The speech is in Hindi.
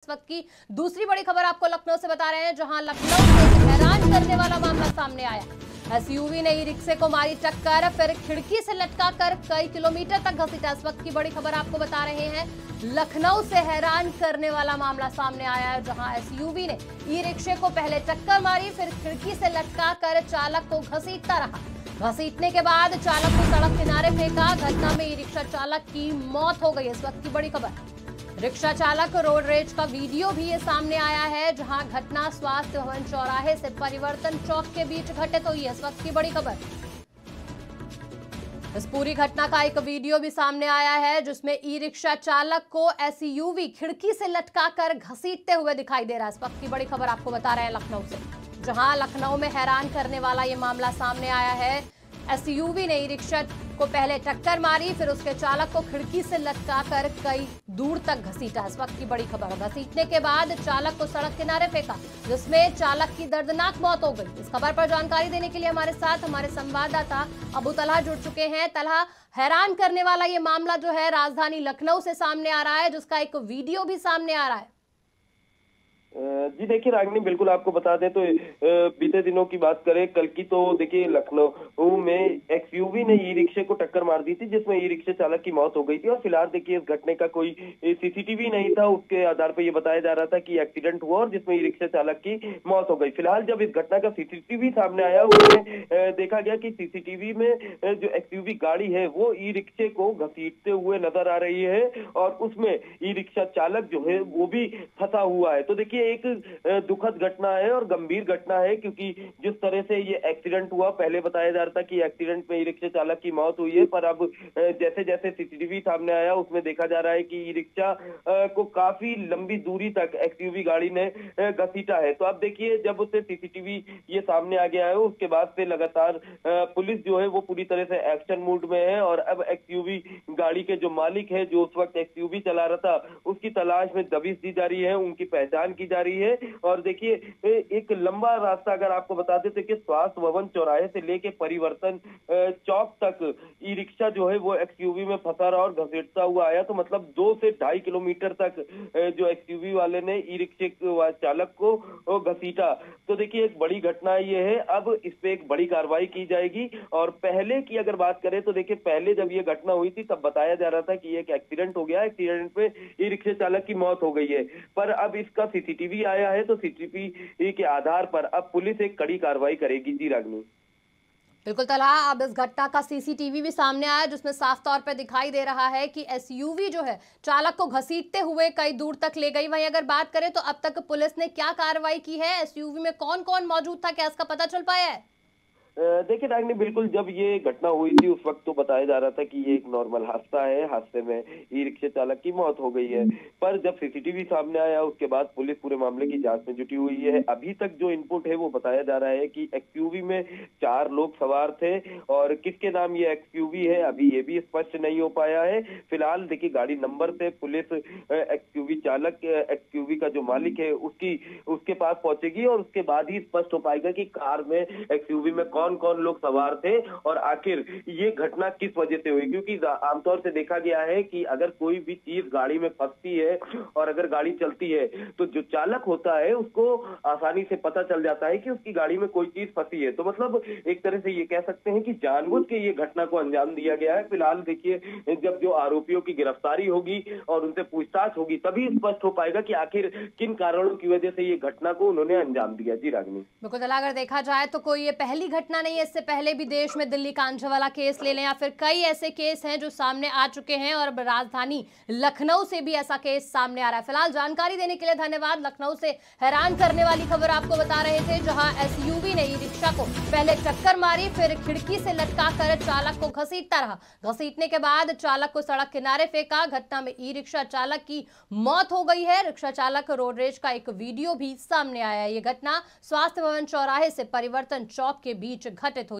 इस वक्त की दूसरी बड़ी खबर आपको लखनऊ से बता रहे हैं, जहां लखनऊ से एक हैरान करने वाला मामला सामने आया। एसयूवी ने ई रिक्शे को मारी टक्कर, फिर खिड़की से लटका कर कई किलोमीटर तक घसीटा। इस वक्त की बड़ी खबर आपको बता रहे हैं, लखनऊ से हैरान करने वाला मामला सामने आया है, जहां एसयूवी ने ई रिक्शे को पहले टक्कर मारी, फिर खिड़की से लटका कर चालक को घसीटता रहा। घसीटने के बाद चालक को सड़क किनारे फेंका। घटना में ई रिक्शा चालक की मौत हो गई। इस वक्त की बड़ी खबर, रिक्शा चालक रोड रेज का वीडियो भी ये सामने आया है, जहां घटना स्वास्थ्य भवन चौराहे से परिवर्तन चौक के बीच घटित हुई है। इस वक्त की बड़ी खबर, इस पूरी घटना का एक वीडियो भी सामने आया है, जिसमें ई रिक्शा चालक को एसयूवी खिड़की से लटकाकर घसीटते हुए दिखाई दे रहा है। इस वक्त की बड़ी खबर आपको बता रहे हैं लखनऊ से, जहां लखनऊ में हैरान करने वाला ये मामला सामने आया है। एसयूवी ने ई रिक्शा को पहले टक्कर मारी, फिर उसके चालक को खिड़की से लटकाकर कई दूर तक घसीटा। इस वक्त की बड़ी खबर, घसीटने के बाद चालक को सड़क किनारे फेंका, जिसमें चालक की दर्दनाक मौत हो गई। इस खबर पर जानकारी देने के लिए हमारे साथ हमारे संवाददाता अबू तलहा जुड़ चुके हैं। तलहा, हैरान करने वाला ये मामला जो है राजधानी लखनऊ से सामने आ रहा है, जिसका एक वीडियो भी सामने आ रहा है। जी देखिए रागिनी, बिल्कुल आपको बता दें तो बीते दिनों की बात करें, कल की तो देखिए लखनऊ में एक्सयूवी ने ई रिक्शे को टक्कर मार दी थी, जिसमें ई रिक्शे चालक की मौत हो गई थी। और फिलहाल देखिए इस घटने का कोई सीसीटीवी नहीं था, उसके आधार पर यह बताया जा रहा था कि एक्सीडेंट हुआ और जिसमें ई रिक्शे चालक की मौत हो गई। फिलहाल जब इस घटना का सीसीटीवी सामने आया, उसमें देखा गया कि सीसीटीवी में जो एक्सयूवी गाड़ी है वो ई रिक्शे को घसीटते हुए नजर आ रही है, और उसमें ई रिक्शा चालक जो है वो भी फंसा हुआ है। तो देखिए एक दुखद घटना है और गंभीर घटना है, क्योंकि जिस तरह से ये एक्सीडेंट हुआ, पहले बताया जा रहा था कि एक्सीडेंट में ई रिक्शा चालक की मौत हुई है, पर अब जैसे जैसे सीसीटीवी सामने आया उसमें देखा जा रहा है कि ई रिक्शा को काफी लंबी दूरी तक एक्सयूवी गाड़ी ने घसीटा है। तो अब देखिए जब उससे सीसीटीवी ये सामने आ गया है, उसके बाद से लगातार पुलिस जो है वो पूरी तरह से एक्शन मूड में है, और अब एक्सयूवी गाड़ी के जो मालिक है, जो उस वक्त एक्सयूवी चला रहा था, उसकी तलाश में दबिश दी जा रही है, उनकी पहचान की जा रही है। और देखिए एक लंबा रास्ता अगर आपको बता देते कि स्वास्थ्य भवन चौराहे से लेके परिवर्तन चौक तक ई रिक्शा जो है वो एक्सयूवी में फंसा रहा और घसीटता हुआ आया। तो मतलब 2 से 2.5 किलोमीटर तक जो एक्सयूवी वाले ने ई रिक्शे चालक को घसीटा। तो देखिए एक बड़ी घटना ये है, अब इस पे एक बड़ी कार्रवाई की जाएगी। और पहले की अगर बात करें तो देखिए पहले जब ये घटना हुई थी तब बताया जा रहा था कि एक एक्सीडेंट हो गया, एक्सीडेंट में ई रिक्शे चालक की मौत हो गई है, पर अब इसका सीसीटीवी आया है, तो सीसीटीवी के आधार पर अब पुलिस एक कड़ी कार्रवाई करेगी। जी रागिनी, बिल्कुल तलहा, अब इस घटना का सीसीटीवी भी सामने आया, जिसमें साफ तौर पर दिखाई दे रहा है कि एसयूवी जो है चालक को घसीटते हुए कई दूर तक ले गई। वहीं अगर बात करें तो अब तक पुलिस ने क्या कार्रवाई की है, एसयूवी में कौन कौन मौजूद था, क्या इसका पता चल पाया है? देखिए रागिनी, बिल्कुल जब ये घटना हुई थी उस वक्त तो बताया जा रहा था कि ये एक नॉर्मल हादसा है, हादसे में ई रिक्शे चालक की मौत हो गई है। पर जब सीसीटीवी सामने आया उसके बाद पुलिस पूरे मामले की जांच में जुटी हुई है। अभी तक जो इनपुट है वो बताया जा रहा है कि एक्सयूवी में 4 लोग सवार थे, और किसके नाम ये एक्सयूवी है अभी ये भी स्पष्ट नहीं हो पाया है। फिलहाल देखिए गाड़ी नंबर से पुलिस एक्सयूवी चालक, एक्सयूवी का जो मालिक है उसके पास पहुंचेगी, और उसके बाद ही स्पष्ट हो पाएगा कि कार में, एक्सयूवी में कौन कौन लोग सवार थे और आखिर ये घटना किस वजह से हुई। क्योंकि आमतौर से देखा गया है कि अगर कोई भी चीज गाड़ी में फंसती है और अगर गाड़ी चलती है तो जो चालक होता है उसको आसानी से पता चल जाता है कि उसकी गाड़ी में कोई चीज फंसी है। तो मतलब एक तरह से ये कह सकते हैं कि जानबूझ के ये घटना को अंजाम दिया गया है। फिलहाल देखिए जब जो आरोपियों की गिरफ्तारी होगी और उनसे पूछताछ होगी तभी स्पष्ट हो पाएगा कि आखिर किन कारणों की वजह से ये घटना को उन्होंने अंजाम दिया। जी रागिनी, बिल्कुल, अगर देखा जाए तो कोई ये पहली घटना नहीं है, इससे पहले भी देश में दिल्ली कांझा केस ले लें या फिर कई ऐसे केस हैं जो सामने आ चुके हैं, और राजधानी लखनऊ से भी ऐसा केस सामने आ रहा है। फिलहाल जानकारी देने के लिए धन्यवाद। लखनऊ से हैरान करने वाली खबर आपको बता रहे थे, जहां एसयूवी ने ई रिक्शा को पहले टक्कर मारी, फिर खिड़की से लटकाकर चालक को घसीटता रहा। घसीटने के बाद चालक को सड़क किनारे फेंका। घटना में ई रिक्शा चालक की मौत हो गई है। रिक्शा चालक रोड रेज का एक वीडियो भी सामने आया है। ये घटना स्वास्थ्य भवन चौराहे से परिवर्तन चौक के बीच घटित हुई।